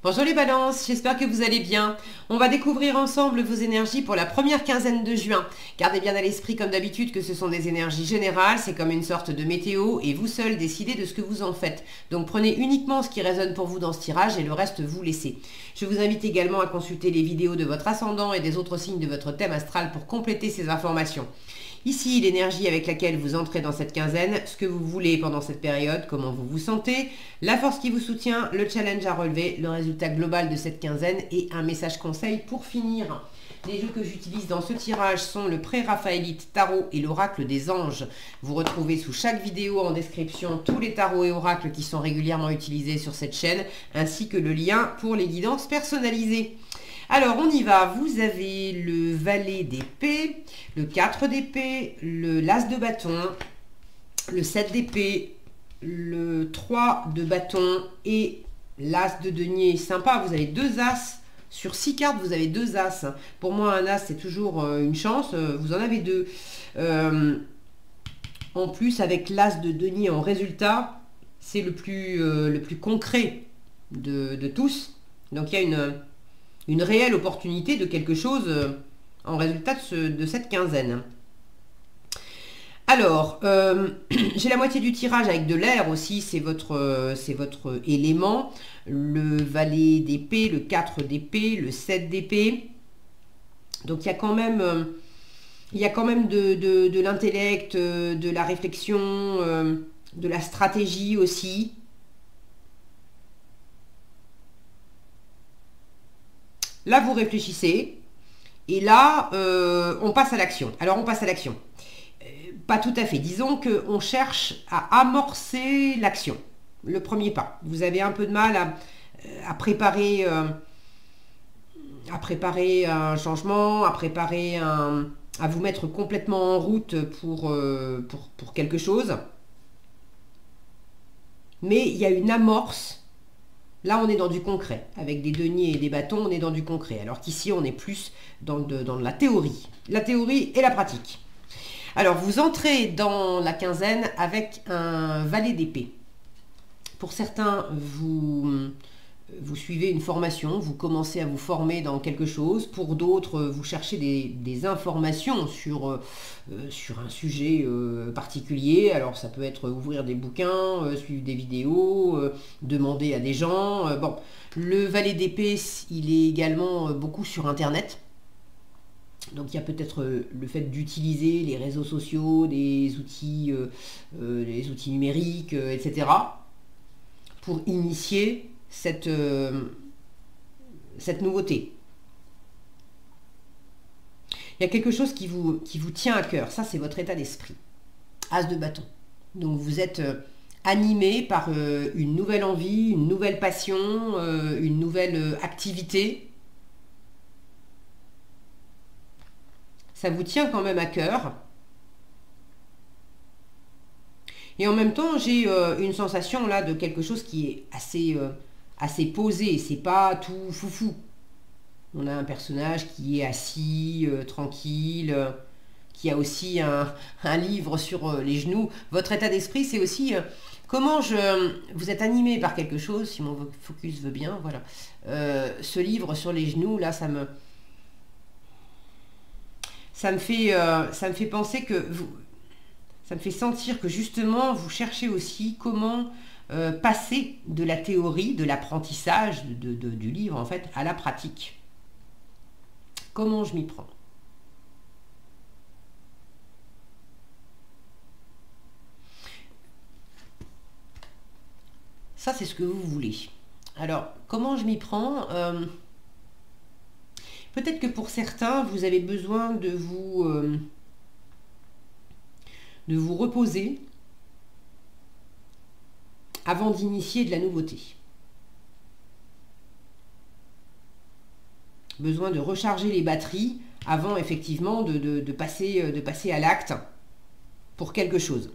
Bonjour les balances, j'espère que vous allez bien. On va découvrir ensemble vos énergies pour la première quinzaine de juin. Gardez bien à l'esprit comme d'habitude que ce sont des énergies générales, c'est comme une sorte de météo et vous seul décidez de ce que vous en faites. Donc prenez uniquement ce qui résonne pour vous dans ce tirage et le reste vous laissez. Je vous invite également à consulter les vidéos de votre ascendant et des autres signes de votre thème astral pour compléter ces informations. Ici, l'énergie avec laquelle vous entrez dans cette quinzaine, ce que vous voulez pendant cette période, comment vous vous sentez, la force qui vous soutient, le challenge à relever, le résultat global de cette quinzaine et un message conseil pour finir. Les jeux que j'utilise dans ce tirage sont le pré-raphaélite tarot et l'oracle des anges. Vous retrouvez sous chaque vidéo en description tous les tarots et oracles qui sont régulièrement utilisés sur cette chaîne, ainsi que le lien pour les guidances personnalisées. Alors, on y va. Vous avez le valet d'épée, le 4 d'épée, l'as de bâton, le 7 d'épée, le 3 de bâton et l'as de denier. Sympa, vous avez deux as. Sur 6 cartes, vous avez deux as. Pour moi, un as, c'est toujours une chance. Vous en avez deux. En plus, avec l'as de denier en résultat, c'est le plus concret de tous. Donc, il y a une réelle opportunité de quelque chose en résultat de cette quinzaine. Alors, j'ai la moitié du tirage avec de l'air aussi, c'est votre élément. Le valet d'épée, le 4 d'épée, le 7 d'épée. Donc il y a quand même, de l'intellect, de la réflexion, de la stratégie aussi. Là, vous réfléchissez. Et là, on passe à l'action. Alors, on passe à l'action. Pas tout à fait. Disons qu'on cherche à amorcer l'action. Le premier pas. Vous avez un peu de mal à préparer un changement, à vous mettre complètement en route pour quelque chose. Mais il y a une amorce. Là, on est dans du concret. Avec des deniers et des bâtons, on est dans du concret. Alors qu'ici, on est plus dans la théorie. La théorie et la pratique. Alors, vous entrez dans la quinzaine avec un valet d'épée. Pour certains, vous suivez une formation, vous commencez à vous former dans quelque chose. Pour d'autres, vous cherchez des informations sur un sujet particulier. Alors, ça peut être ouvrir des bouquins, suivre des vidéos, demander à des gens. Bon, le valet d'épée, il est également beaucoup sur Internet. Donc il y a peut-être le fait d'utiliser les réseaux sociaux, les outils numériques, etc. pour initier cette nouveauté. Il y a quelque chose qui vous tient à cœur. Ça, c'est votre état d'esprit. As de bâton. Donc vous êtes animé par une nouvelle envie, une nouvelle passion, une nouvelle activité. Ça vous tient quand même à cœur. Et en même temps, j'ai une sensation là de quelque chose qui est assez posé. C'est pas tout foufou. On a un personnage qui est assis, tranquille, qui a aussi un livre sur les genoux. Votre état d'esprit, c'est aussi vous êtes animé par quelque chose, si mon focus veut bien, voilà. Ce livre sur les genoux, là, ça me fait penser ça me fait sentir que justement vous cherchez aussi comment passer de la théorie, de l'apprentissage du livre en fait à la pratique. Comment je m'y prends? Ça, c'est ce que vous voulez. Alors, comment je m'y prends? Peut-être que pour certains, vous avez besoin de vous reposer avant d'initier de la nouveauté. Besoin de recharger les batteries avant effectivement de passer à l'acte pour quelque chose.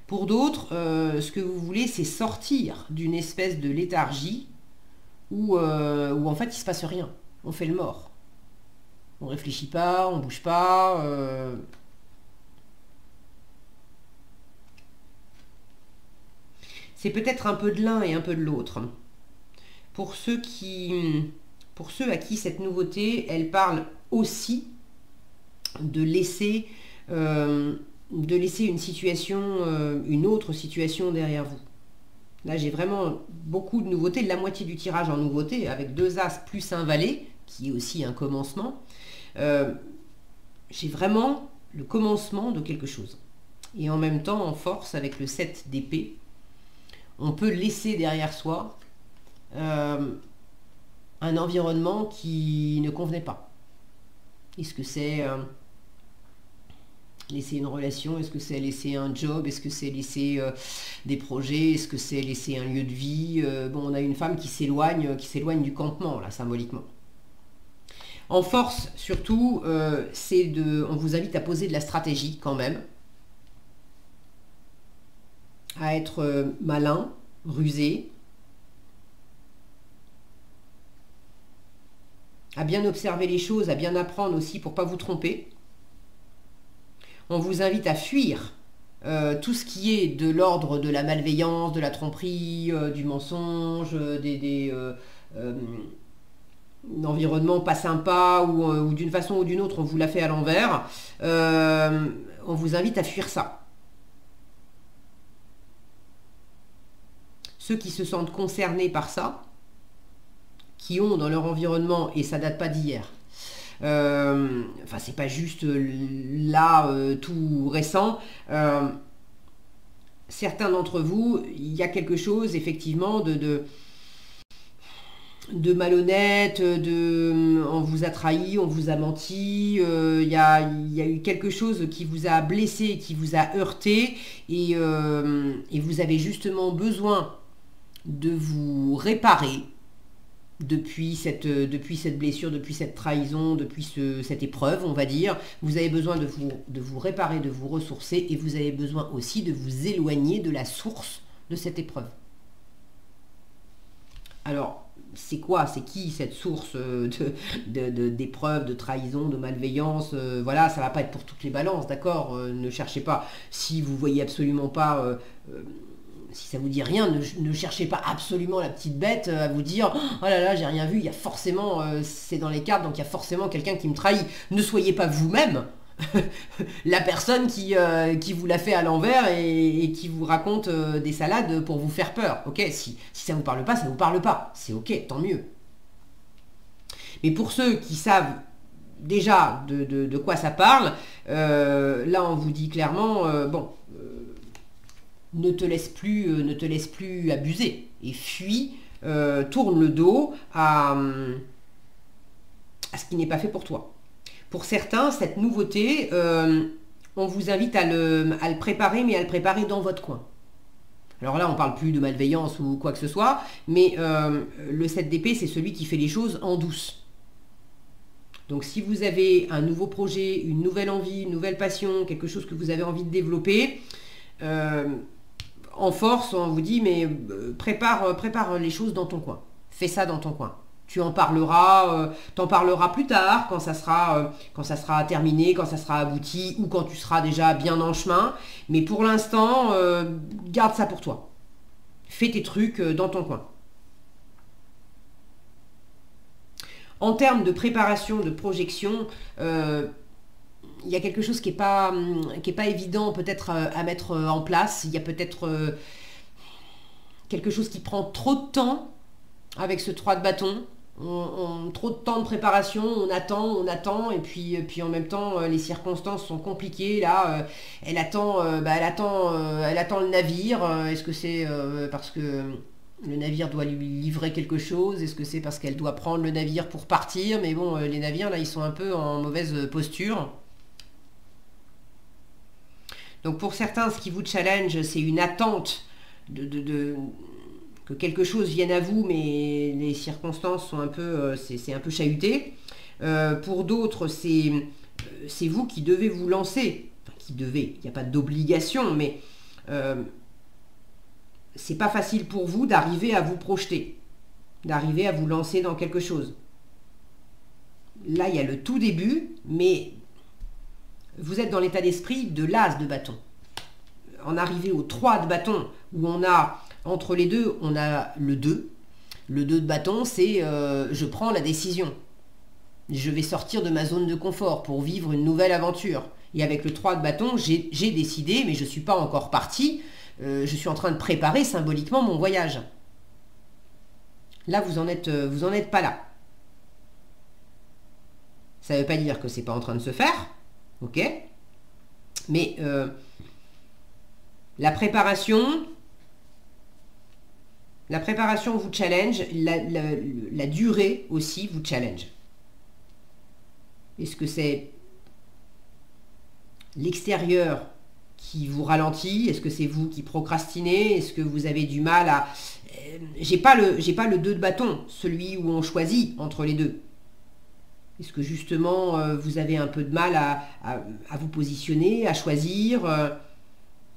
Pour d'autres, ce que vous voulez, c'est sortir d'une espèce de léthargie où en fait il ne se passe rien. On fait le mort. On réfléchit pas, on bouge pas. C'est peut-être un peu de l'un et un peu de l'autre. pour ceux à qui cette nouveauté, elle parle aussi de laisser une situation, une autre situation derrière vous. Là, j'ai vraiment beaucoup de nouveautés, la moitié du tirage en nouveauté, avec 2 As plus un Valet, qui est aussi un commencement. J'ai vraiment le commencement de quelque chose. Et en même temps, en force, avec le 7 d'épée, on peut laisser derrière soi un environnement qui ne convenait pas. Est-ce que c'est laisser une relation? Est-ce que c'est laisser un job? Est-ce que c'est laisser des projets? Est-ce que c'est laisser un lieu de vie? Bon, on a une femme qui s'éloigne du campement, là, symboliquement. En force, surtout, on vous invite à poser de la stratégie quand même, à être malin, rusé, à bien observer les choses, à bien apprendre aussi pour ne pas vous tromper. On vous invite à fuir tout ce qui est de l'ordre de la malveillance, de la tromperie, du mensonge, d'environnement pas sympa ou d'une façon ou d'une autre on vous l'a fait à l'envers. On vous invite à fuir ça. Ceux qui se sentent concernés par ça, qui ont dans leur environnement, et ça date pas d'hier, enfin c'est pas juste là tout récent, certains d'entre vous, il y a quelque chose effectivement de malhonnête, on vous a trahi, on vous a menti, il y a eu quelque chose qui vous a blessé, qui vous a heurté, et vous avez justement besoin de vous réparer depuis cette blessure, depuis cette trahison, depuis cette épreuve, on va dire. Vous avez besoin de vous réparer, de vous ressourcer, et vous avez besoin aussi de vous éloigner de la source de cette épreuve. Alors, c'est quoi? C'est qui cette source d'épreuve, de trahison, de malveillance? Voilà, ça va pas être pour toutes les balances, d'accord? Ne cherchez pas. Si vous voyez absolument pas... si ça vous dit rien, ne cherchez pas absolument la petite bête à vous dire « Oh là là, j'ai rien vu, il y a forcément... c'est dans les cartes, donc il y a forcément quelqu'un qui me trahit. » Ne soyez pas vous-même la personne qui vous l'a fait à l'envers et qui vous raconte des salades pour vous faire peur. Ok, si ça vous parle pas, ça vous parle pas. C'est ok, tant mieux. Mais pour ceux qui savent déjà de quoi ça parle, là on vous dit clairement, ne te laisse plus abuser et fuis, tourne le dos à ce qui n'est pas fait pour toi. Pour certains, cette nouveauté, on vous invite à le préparer, mais à le préparer dans votre coin. Alors là, on ne parle plus de malveillance ou quoi que ce soit, mais le 7 d'épée, c'est celui qui fait les choses en douce. Donc si vous avez un nouveau projet, une nouvelle envie, une nouvelle passion, quelque chose que vous avez envie de développer, en force, on vous dit, mais prépare les choses dans ton coin. Fais ça dans ton coin. Tu en parleras, t'en parleras plus tard, quand ça sera terminé, quand ça sera abouti, ou quand tu seras déjà bien en chemin. Mais pour l'instant, garde ça pour toi. Fais tes trucs dans ton coin. En termes de préparation, de projection, il y a quelque chose qui n'est pas évident peut-être à mettre en place. Il y a peut-être quelque chose qui prend trop de temps avec ce 3 de bâton. Trop de temps de préparation, on attend, et puis en même temps les circonstances sont compliquées. Là, elle attend le navire. Est-ce que c'est parce que le navire doit lui livrer quelque chose? Est-ce que c'est parce qu'elle doit prendre le navire pour partir? Mais bon, les navires là, ils sont un peu en mauvaise posture. Donc pour certains, ce qui vous challenge, c'est une attente que quelque chose vienne à vous, mais les circonstances sont un peu, c'est un peu chahuté. Pour d'autres, c'est vous qui devez vous lancer. Enfin, qui devez, il n'y a pas d'obligation, mais c'est pas facile pour vous d'arriver à vous projeter, d'arriver à vous lancer dans quelque chose. Là, il y a le tout début, mais vous êtes dans l'état d'esprit de l'as de bâton. En arriver au 3 de bâton, où on a, entre les deux, on a le 2. Le 2 de bâton, c'est je prends la décision. Je vais sortir de ma zone de confort pour vivre une nouvelle aventure. Et avec le 3 de bâton, j'ai décidé, mais je ne suis pas encore parti. Je suis en train de préparer symboliquement mon voyage. Là, vous en êtes pas là. Ça ne veut pas dire que c'est pas en train de se faire, ok? Mais la préparation vous challenge, la durée aussi vous challenge. Est-ce que c'est l'extérieur qui vous ralentit? Est-ce que c'est vous qui procrastinez? Est-ce que vous avez du mal à... J'ai pas le 2 de bâton, celui où on choisit entre les deux. Est-ce que justement vous avez un peu de mal à vous positionner, à choisir?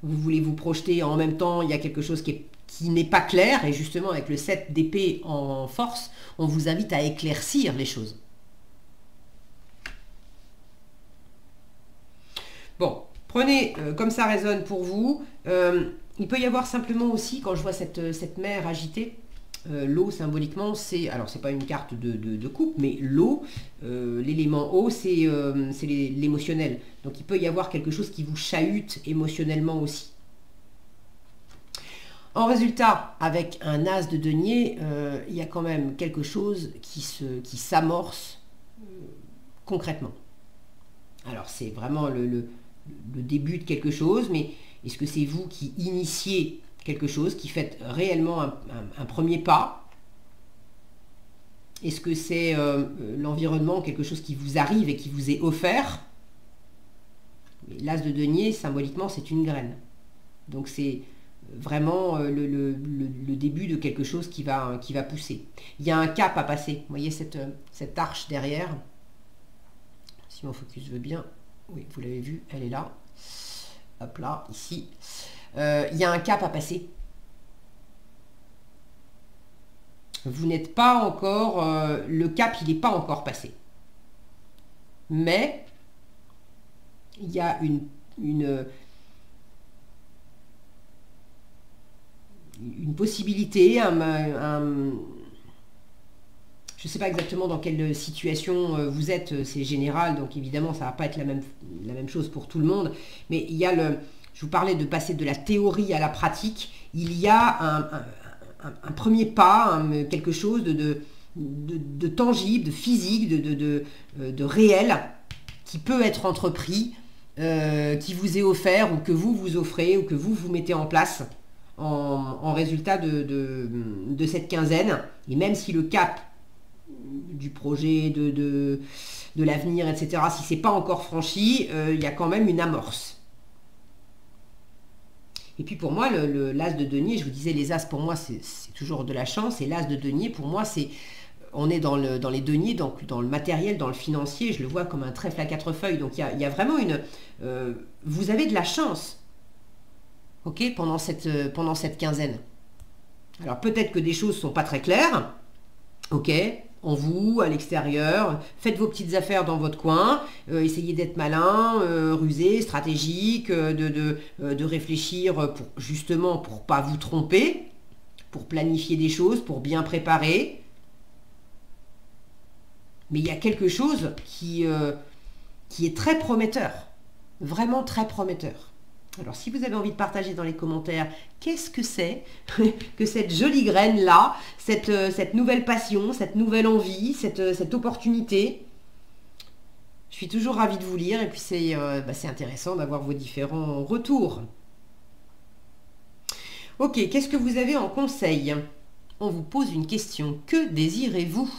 Vous voulez vous projeter en même temps, il y a quelque chose qui n'est pas clair, et justement avec le 7 d'épée en force, on vous invite à éclaircir les choses. Bon, prenez comme ça résonne pour vous. Il peut y avoir simplement aussi, quand je vois cette mer agitée, l'eau symboliquement, alors c'est pas une carte de coupe, mais l'eau, l'élément eau, c'est l'émotionnel. Donc il peut y avoir quelque chose qui vous chahute émotionnellement aussi. En résultat, avec un as de denier, il y a quand même quelque chose qui s'amorce concrètement. Alors c'est vraiment le début de quelque chose, mais est-ce que c'est vous qui initiez quelque chose, qui faites réellement un premier pas? Est-ce que c'est l'environnement, quelque chose qui vous arrive et qui vous est offert? L'as de denier, symboliquement, c'est une graine. Donc c'est vraiment le début de quelque chose qui va pousser. Il y a un cap à passer. Vous voyez cette arche derrière? Si mon focus veut bien. Oui, vous l'avez vu, elle est là. Hop là, ici. Il y a un cap à passer. Vous n'êtes pas encore... le cap, il n'est pas encore passé. Mais il y a une possibilité, je ne sais pas exactement dans quelle situation vous êtes, c'est général, donc évidemment ça ne va pas être la même chose pour tout le monde, mais il y a je vous parlais de passer de la théorie à la pratique, il y a un premier pas, quelque chose de tangible, de physique, de réel, qui peut être entrepris, qui vous est offert, ou que vous offrez, ou que vous mettez en place en résultat de cette quinzaine. Et même si le cap du projet, de l'avenir, etc., si c'est pas encore franchi, il y a quand même une amorce. Et puis pour moi, l'as de denier, je vous disais, les as pour moi c'est toujours de la chance, et l'as de denier pour moi on est dans les deniers, donc dans le matériel, dans le financier, je le vois comme un trèfle à 4 feuilles, donc il y a vraiment vous avez de la chance, ok, pendant cette quinzaine. Alors peut-être que des choses sont pas très claires, ok, en vous, à l'extérieur, faites vos petites affaires dans votre coin, essayez d'être malin, rusé, stratégique, de réfléchir justement pour pas vous tromper, pour planifier des choses, pour bien préparer. Mais il y a quelque chose qui est très prometteur, vraiment très prometteur. Alors si vous avez envie de partager dans les commentaires, qu'est-ce que c'est que cette jolie graine-là, cette nouvelle passion, cette nouvelle envie, cette opportunité? Je suis toujours ravie de vous lire, et puis c'est intéressant d'avoir vos différents retours. Ok, qu'est-ce que vous avez en conseil? On vous pose une question. Que désirez-vous?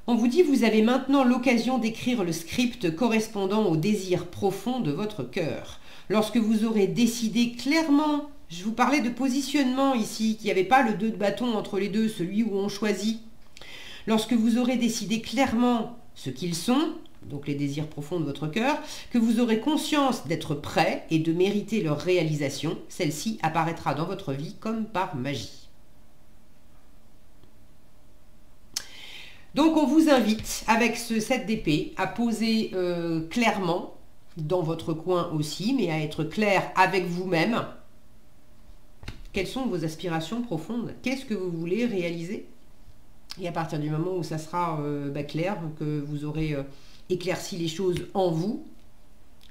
On vous dit, vous avez maintenant l'occasion d'écrire le script correspondant au désir profond de votre cœur. Lorsque vous aurez décidé clairement, je vous parlais de positionnement ici, qu'il n'y avait pas le 2 de bâton entre les deux, celui où on choisit. Lorsque vous aurez décidé clairement ce qu'ils sont, donc les désirs profonds de votre cœur, que vous aurez conscience d'être prêt et de mériter leur réalisation, celle-ci apparaîtra dans votre vie comme par magie. Donc on vous invite, avec ce 7 d'épée, à poser clairement, dans votre coin aussi, mais à être clair avec vous-même, quelles sont vos aspirations profondes? Qu'est-ce que vous voulez réaliser? Et à partir du moment où ça sera clair, que vous aurez éclairci les choses en vous,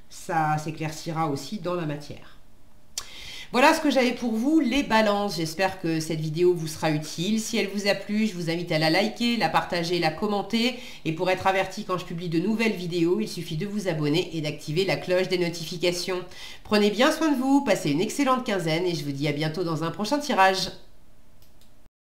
ça s'éclaircira aussi dans la matière. Voilà ce que j'avais pour vous, les balances. J'espère que cette vidéo vous sera utile. Si elle vous a plu, je vous invite à la liker, la partager, la commenter. Et pour être averti quand je publie de nouvelles vidéos, il suffit de vous abonner et d'activer la cloche des notifications. Prenez bien soin de vous, passez une excellente quinzaine et je vous dis à bientôt dans un prochain tirage.